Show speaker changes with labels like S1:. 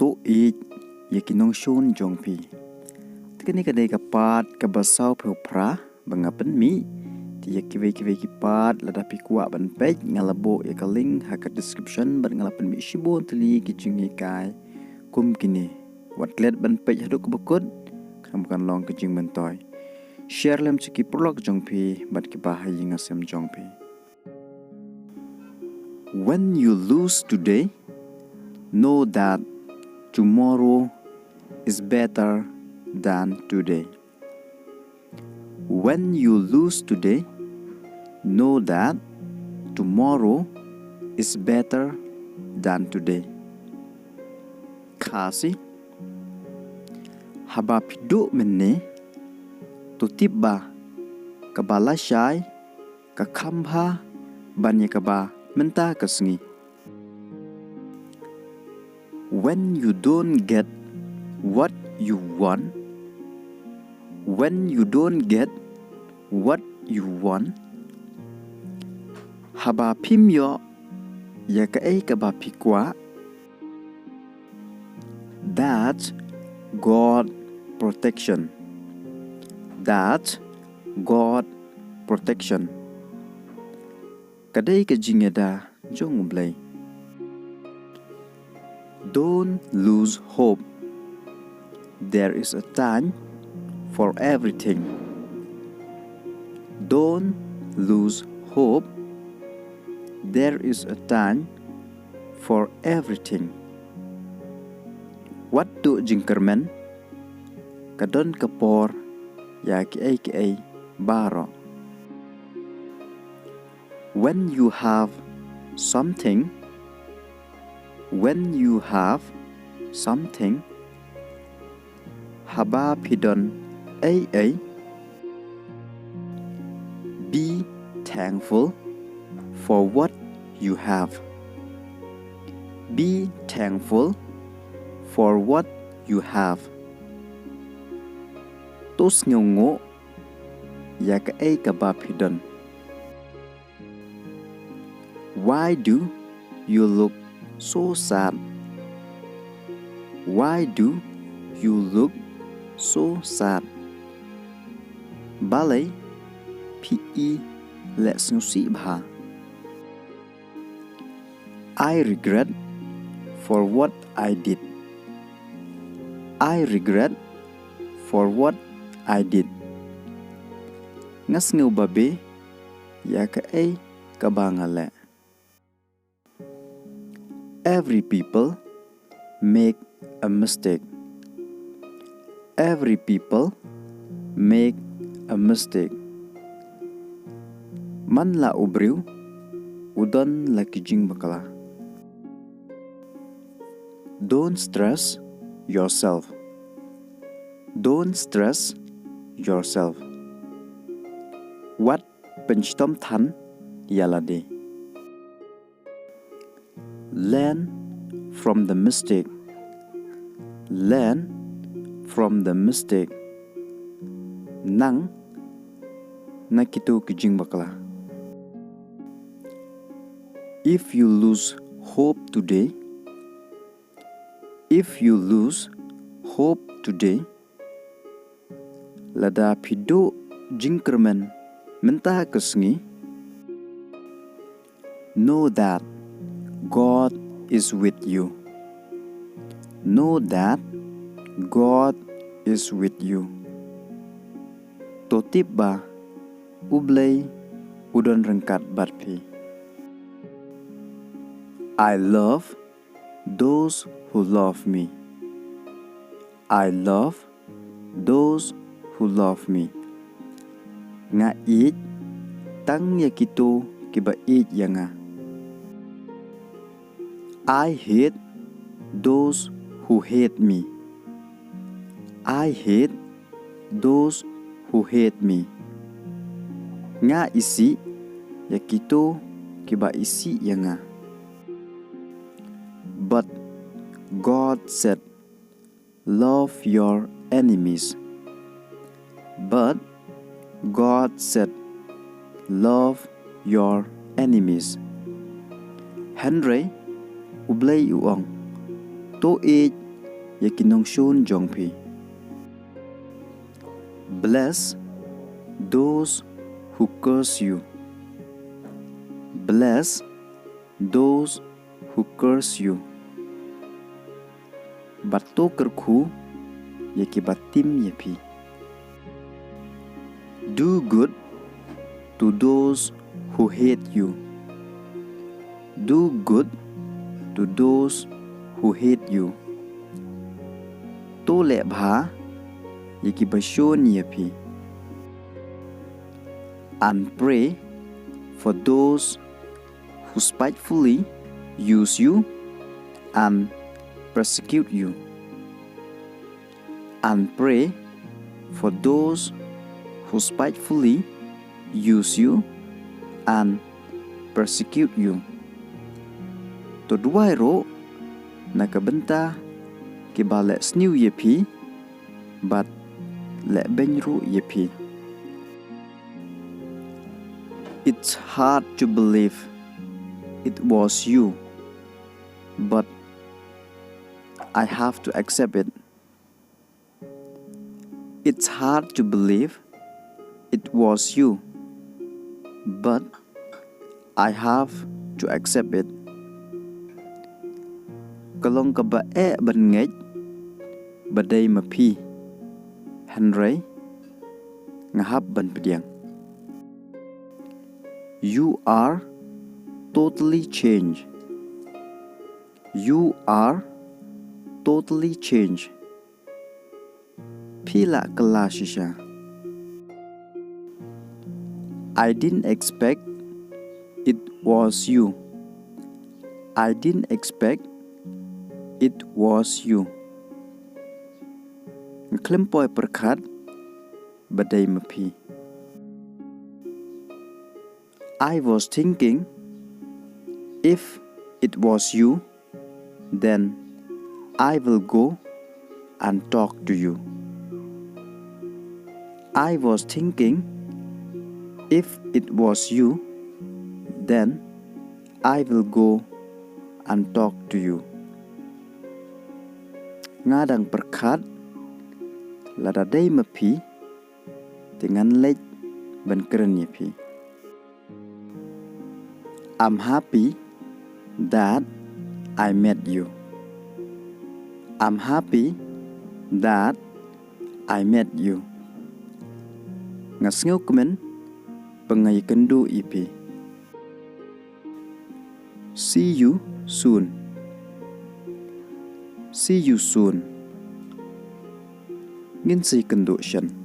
S1: to eat yakinong shon jongpi. Tikani kadai kapat kabasau pra bangapen mi ti yakiwe kipat ladapi kuat ban page ngalabo yakaling haka description ban ngalapen mi shibon teli ki jingiakai kum kini watlet ban page haduk bekut bukan long ke jing mentoy share lem ciki paralok jongpi bat ki bahai ngasem jongpi. When you lose today, know that tomorrow is better than today. When you lose today, know that tomorrow is better than today. Kasi haba pidu menne tutibba kabala syai kakambha banya kaba menta sngi. When you don't get what you want, when you don't get what you want, haba pimyo ya kae kaba pikwa, that's God protection. That's God protection. Kadai ke jingeda jong blay. Don't lose hope. There is a time for everything. Don't lose hope. There is a time for everything. What do jingkren? Kadon kapor ya ki baro. When you have something, haba pidon be thankful for what you have. Be thankful for what you have. Tos ngongo ya kaba pidon. Why do you look so sad? Why do you look so sad? Balay pi let's see bha. I regret for what I did. I regret for what I did. Ngas ngeu babe ya kabangale. Every people make a mistake. Every people make a mistake. Man la ubriu udon la kijing bakala. Don't stress yourself. Don't stress yourself. What penchtom than ialade. Learn from the mistake. Learn from the mistake. Nang nakitu kijing bakla. If you lose hope today, lada pido jingkren menta sngi. Know that God is with you. Know that God is with you. Totibba ublay udon rengkat batpi. I love those who love me. I love those who love me. Nga it tang yakito kiba it yanga. I hate those who hate me. I hate those who hate me. Nga isi yakito kiba isi yanga. But God said, love your enemies. But God said, love your enemies. Henry ublay uong to eat yakinong shon jongpi. Bless those who curse you. Bless those who curse you. Bato kerku yaki batim yapi. Do good to those who hate you. Do good to those who hate you. To le bha yaki bashon yapi. And pray for those who spitefully use you and persecute you. And pray for those who spitefully use you and persecute you. To duai ro nakabenta kiba le sniu yepi but le benru yepi. It's hard to believe it was you, but I have to accept it. It's hard to believe it was you, but I have to accept it. Kalong kaba ban ngej badai mapi hanrei ngahap ban pdiang. You are totally changed. You are totally changed. Pila kalashisha. I didn't expect it was you. I didn't expect it was you. Klempoy perkat badai mapi. I was thinking, if it was you, then I will go and talk to you. I was thinking, if it was you, then I will go and talk to you. Ngadang perkat ladadai mapi dengan lej ban kren yapi. I'm happy that I met you. I'm happy that I met you. Ngasngau kemen pengai kendu ipi. See you soon. See you soon. Ngin si kendu shan.